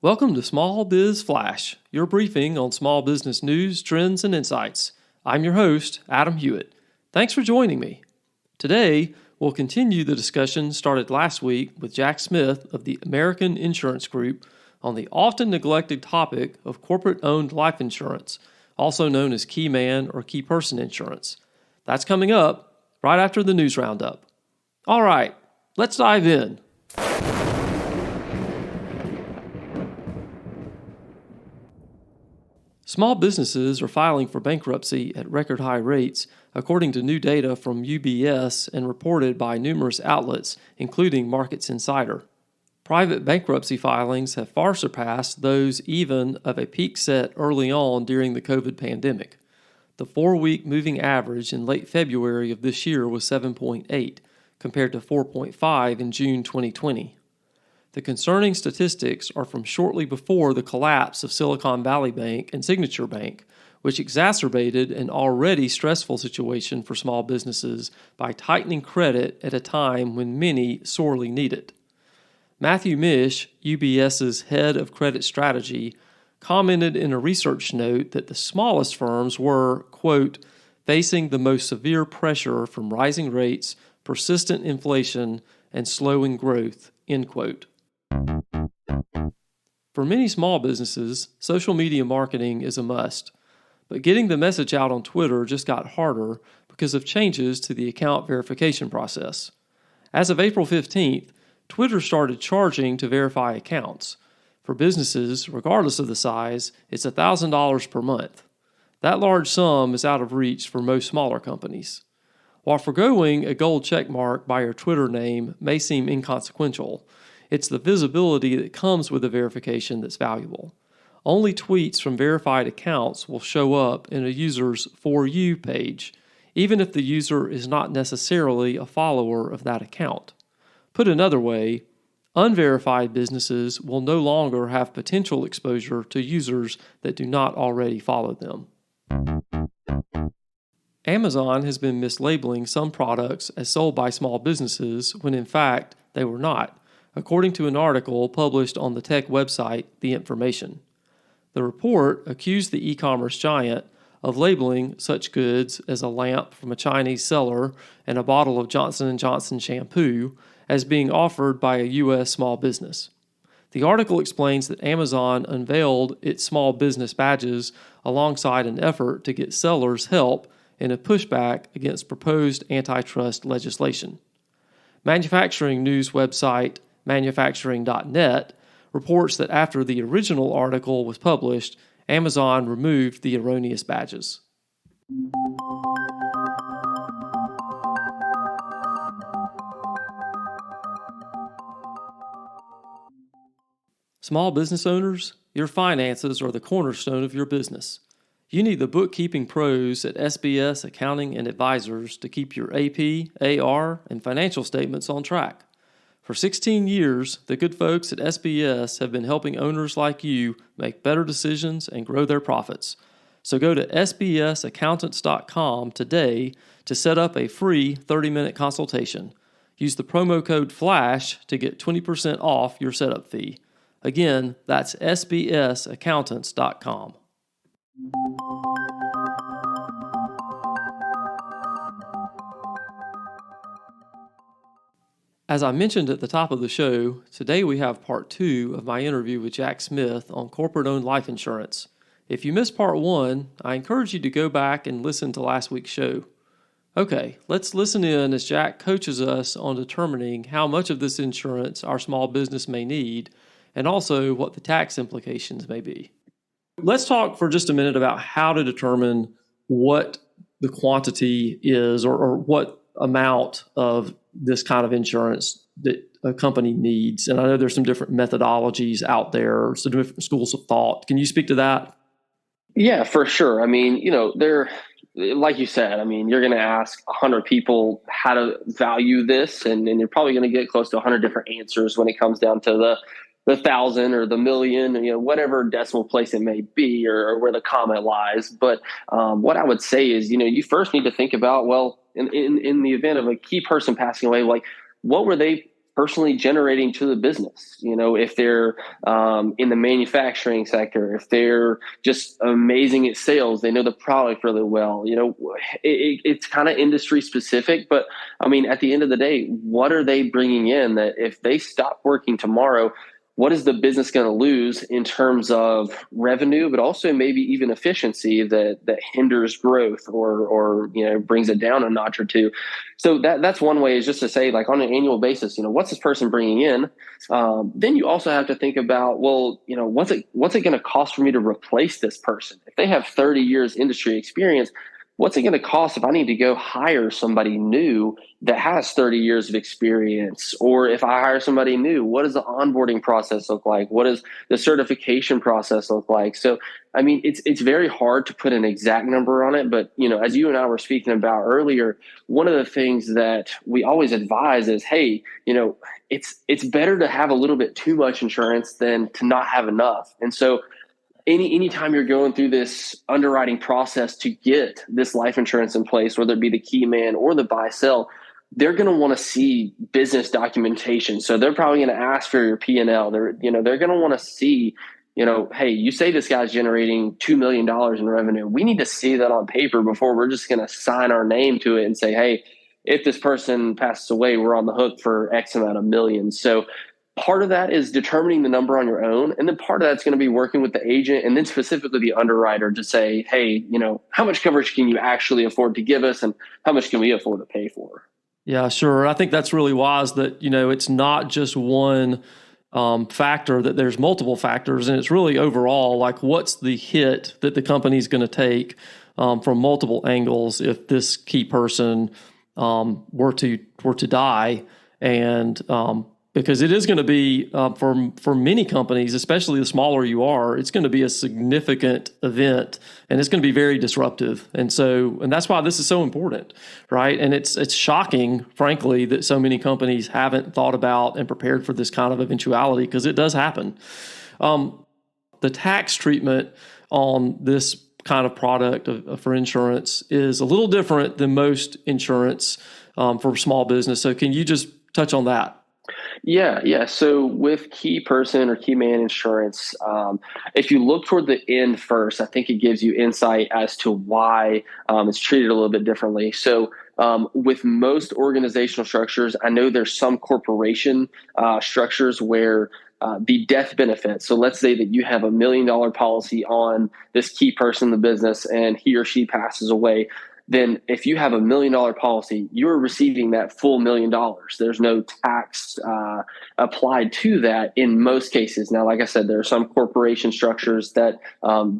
Welcome to Small Biz Flash, your briefing on small business news, trends, and insights. I'm your host, Adam Hewitt. Thanks for joining me. Today, we'll continue the discussion started last week with Jack Smith of the American Insurance Group on the often neglected topic of corporate-owned life insurance, also known as key man or key person insurance. That's coming up right after the news roundup. All right, let's dive in. Small businesses are filing for bankruptcy at record high rates, according to new data from UBS and reported by numerous outlets, including Markets Insider. Private bankruptcy filings have far surpassed those even of a peak set early on during the COVID pandemic. The 4-week moving average in late February of this year was 7.8, compared to 4.5 in June 2020. The concerning statistics are from shortly before the collapse of Silicon Valley Bank and Signature Bank, which exacerbated an already stressful situation for small businesses by tightening credit at a time when many sorely need it. Matthew Mish, UBS's head of credit strategy, commented in a research note that the smallest firms were, quote, facing the most severe pressure from rising rates, persistent inflation, and slowing growth, end quote. For many small businesses, social media marketing is a must, but getting the message out on Twitter just got harder because of changes to the account verification process. As of April 15th, Twitter started charging to verify accounts. For businesses, regardless of the size, it's $1,000 per month. That large sum is out of reach for most smaller companies. While foregoing a gold checkmark by your Twitter name may seem inconsequential, it's the visibility that comes with the verification that's valuable. Only tweets from verified accounts will show up in a user's For You page, even if the user is not necessarily a follower of that account. Put another way, unverified businesses will no longer have potential exposure to users that do not already follow them. Amazon has been mislabeling some products as sold by small businesses when in fact they were not, according to an article published on the tech website The Information. The report accused the e-commerce giant of labeling such goods as a lamp from a Chinese seller and a bottle of Johnson & Johnson shampoo as being offered by a U.S. small business. The article explains that Amazon unveiled its small business badges alongside an effort to get sellers help in a pushback against proposed antitrust legislation. Manufacturing news website manufacturing.net reports that after the original article was published, Amazon removed the erroneous badges. Small business owners, your finances are the cornerstone of your business. You need the bookkeeping pros at SBS Accounting and Advisors to keep your AP, AR, and financial statements on track. For 16 years, the good folks at SBS have been helping owners like you make better decisions and grow their profits. So go to sbsaccountants.com today to set up a free 30-minute consultation. Use the promo code FLASH to get 20% off your setup fee. Again, that's sbsaccountants.com. As I mentioned at the top of the show, today we have part 2 of my interview with Jack Smith on corporate-owned life insurance. If you missed part 1, I encourage you to go back and listen to last week's show. Okay, let's listen in as Jack coaches us on determining how much of this insurance our small business may need, and also what the tax implications may be. Let's talk for just a minute about how to determine what the quantity is or what amount of this kind of insurance that a company needs. And I know there's some different methodologies out there, some different schools of thought. Can you speak to that? Yeah, for sure. I mean, like you said, you're going to ask 100 people how to value this, and you're probably going to get close to 100 different answers when it comes down to the 1,000 or the million, whatever decimal place it may be or where the comma lies. But what I would say is, you first need to think about, well, in the event of a key person passing away, like what were they personally generating to the business. If they're in the manufacturing sector, if they're just amazing at sales, they know the product really well. It's kind of industry specific, but I mean, at the end of the day, what are they bringing in that if they stop working tomorrow, what is the business going to lose in terms of revenue, but also maybe even efficiency that hinders growth or brings it down a notch or two. So that's one way, is just to say, like, on an annual basis, what's this person bringing in? Then you also have to think about, well, what's it going to cost for me to replace this person? If they have 30 years industry experience, what's it going to cost if I need to go hire somebody new that has 30 years of experience? Or if I hire somebody new, what does the onboarding process look like? What does the certification process look like? So, I mean, it's very hard to put an exact number on it. But, as you and I were speaking about earlier, one of the things that we always advise is, hey, it's better to have a little bit too much insurance than to not have enough. And so anytime you're going through this underwriting process to get this life insurance in place, whether it be the key man or the buy sell, they're going to want to see business documentation. So they're probably going to ask for your P&L. They're going to want to see, hey, you say this guy's generating $2 million in revenue. We need to see that on paper before we're just going to sign our name to it and say, hey, if this person passes away, we're on the hook for X amount of millions. So part of that is determining the number on your own. And then part of that's going to be working with the agent and then specifically the underwriter to say, hey, how much coverage can you actually afford to give us and how much can we afford to pay for? Yeah, sure. I think that's really wise that, it's not just one factor, that there's multiple factors, and it's really overall, like, what's the hit that the company's going to take from multiple angles if this key person were to die. And because it is going to be, for many companies, especially the smaller you are, it's going to be a significant event, and it's going to be very disruptive. And that's why this is so important, right? And it's shocking, frankly, that so many companies haven't thought about and prepared for this kind of eventuality, because it does happen. The tax treatment on this kind of product for insurance is a little different than most insurance for small business. So can you just touch on that? Yeah. So with key person or key man insurance, if you look toward the end first, I think it gives you insight as to why it's treated a little bit differently. So with most organizational structures, I know there's some corporation structures where the death benefit. So let's say that you have $1 million policy on this key person in the business and he or she passes away. Then if you have $1 million policy, you're receiving that full $1 million. There's no tax applied to that in most cases. Now, like I said, there are some corporation structures that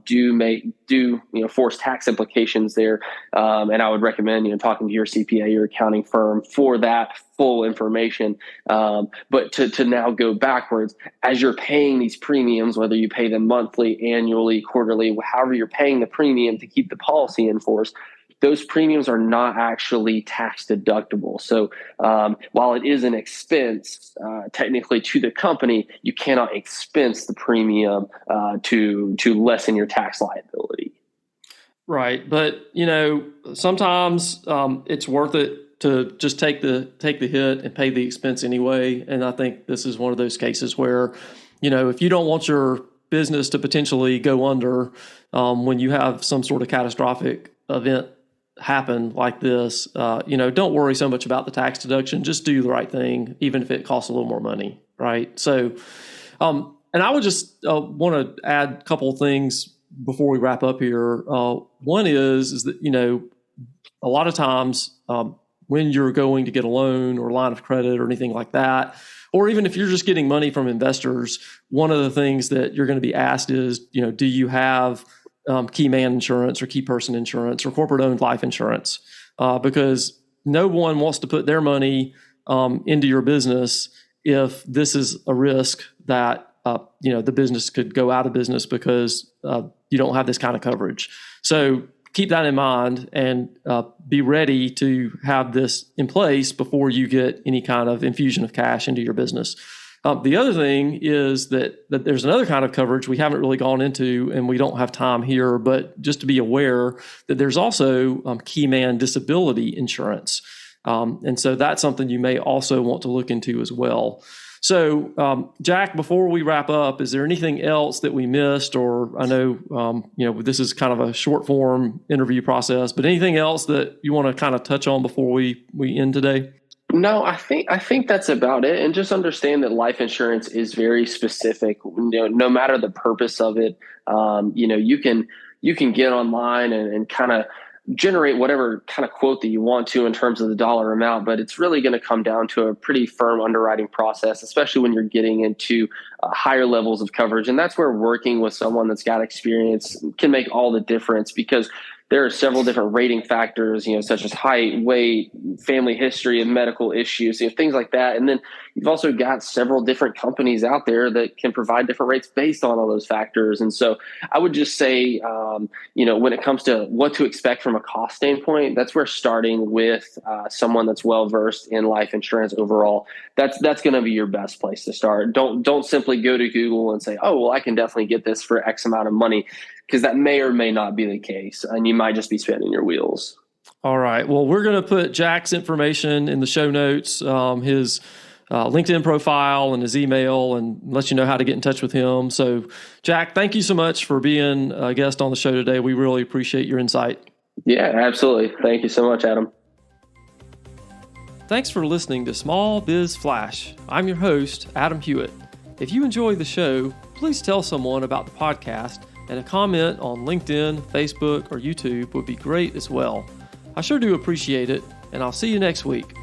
do force tax implications there. And I would recommend, talking to your CPA, your accounting firm for that full information. But to now go backwards, as you're paying these premiums, whether you pay them monthly, annually, quarterly, however you're paying the premium to keep the policy in force, those premiums are not actually tax deductible. So while it is an expense technically to the company, you cannot expense the premium to lessen your tax liability. Right. But, sometimes it's worth it to just take the hit and pay the expense anyway. And I think this is one of those cases where, if you don't want your business to potentially go under when you have some sort of catastrophic event happen like this, don't worry so much about the tax deduction. Just do the right thing, even if it costs a little more money, right? So, and I would just want to add a couple of things before we wrap up here. One is that, a lot of times when you're going to get a loan or line of credit or anything like that, or even if you're just getting money from investors, one of the things that you're going to be asked is, do you have key man insurance or key person insurance or corporate owned life insurance, because no one wants to put their money into your business if this is a risk that the business could go out of business because you don't have this kind of coverage. So keep that in mind and be ready to have this in place before you get any kind of infusion of cash into your business. The other thing is that there's another kind of coverage we haven't really gone into, and we don't have time here, but just to be aware that there's also key man disability insurance. And so that's something you may also want to look into as well. So, Jack, before we wrap up, is there anything else that we missed? Or I know, this is kind of a short form interview process, but anything else that you want to kind of touch on before we end today? No, I think that's about it. And just understand that life insurance is very specific. No matter the purpose of it, you can get online and kind of generate whatever kind of quote that you want to in terms of the dollar amount, but it's really going to come down to a pretty firm underwriting process, especially when you're getting into higher levels of coverage. And that's where working with someone that's got experience can make all the difference, because there are several different rating factors, such as height, weight, family history, and medical issues, things like that. And then you've also got several different companies out there that can provide different rates based on all those factors. And so I would just say, when it comes to what to expect from a cost standpoint, that's where starting with someone that's well-versed in life insurance overall, that's going to be your best place to start. Don't simply go to Google and say, oh, well, I can definitely get this for X amount of money, because that may or may not be the case, and you might just be spinning your wheels. All right. Well, we're going to put Jack's information in the show notes, his LinkedIn profile and his email, and let you know how to get in touch with him. So, Jack, thank you so much for being a guest on the show today. We really appreciate your insight. Yeah, absolutely. Thank you so much, Adam. Thanks for listening to Small Biz Flash. I'm your host, Adam Hewitt. If you enjoy the show, please tell someone about the podcast, and a comment on LinkedIn, Facebook, or YouTube would be great as well. I sure do appreciate it, and I'll see you next week.